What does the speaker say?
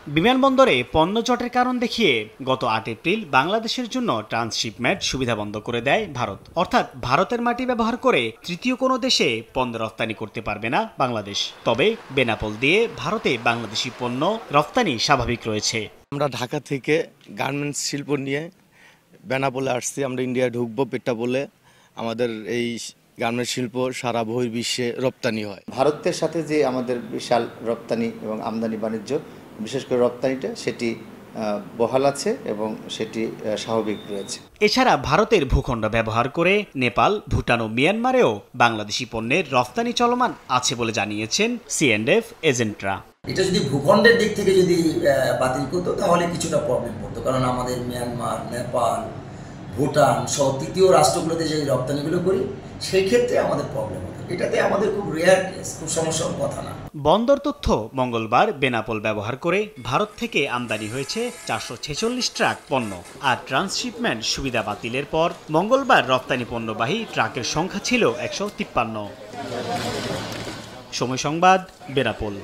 বিমানবন্দরে পণ্য জটের কারণ দেখিয়ে গত ৮ এপ্রিল বাংলাদেশের জন্য ট্রান্সশিপমেন্ট সুবিধা বন্ধ করে দেয় ভারত। অর্থাৎ ভারতের মাটি ব্যবহার করে তৃতীয় কোনো দেশে পণ্য রপ্তানি করতে পারবে না বাংলাদেশ। তবে বেনাপোল দিয়ে ভারতে বাংলাদেশি পণ্য রপ্তানি স্বাভাবিক রয়েছে। আমরা ঢাকা থেকে গার্মেন্টস শিল্প নিয়ে বেনাপোলে আসছি। আমরা ইন্ডিয়ায় ঢুকবো পেট্টাপোলে। আমাদের এই গার্মেন্টস শিল্প সারা বহির্বিশ্বে রপ্তানি হয়। ভারতের সাথে যে আমাদের বিশাল রপ্তানি এবং আমদানি বাণিজ্য, বিশেষ করে রপ্তানিটা, সেটি বহাল আছে এবং সেটি স্বাভাবিক রয়েছে। এছাড়া ভারতের ভূখণ্ড ব্যবহার করে নেপাল, ভুটান ও মিয়ানমারেও বাংলাদেশি পণ্যের রপ্তানি চলমান আছে বলে জানিয়েছেন C&F এজেন্টরা। এটা যদি ভূখণ্ডের দিক থেকে যদি বাতিল করতো তাহলে কিছুটা প্রবলেম পড়তো, কারণ আমাদের মিয়ানমার, নেপাল, ভুটান সহ তৃতীয় রাষ্ট্রগুলোতে যে রপ্তানিগুলো করি সেই ক্ষেত্রে আমাদের প্রবলেম হতো। এটাতে আমাদের খুব রেয়ার কেস, খুব সমস্যার কথা না। বন্দর তথ্য মঙ্গলবার বেনাপোল ব্যবহার করে ভারত থেকে আমদানি হয়েছে 446 ট্রাক পণ্য। আর ট্রান্সশিপমেন্ট সুবিধা বাতিলের পর মঙ্গলবার রপ্তানি পণ্যবাহী ট্রাকের সংখ্যা ছিল 153। সময় সংবাদ, বেনাপোল।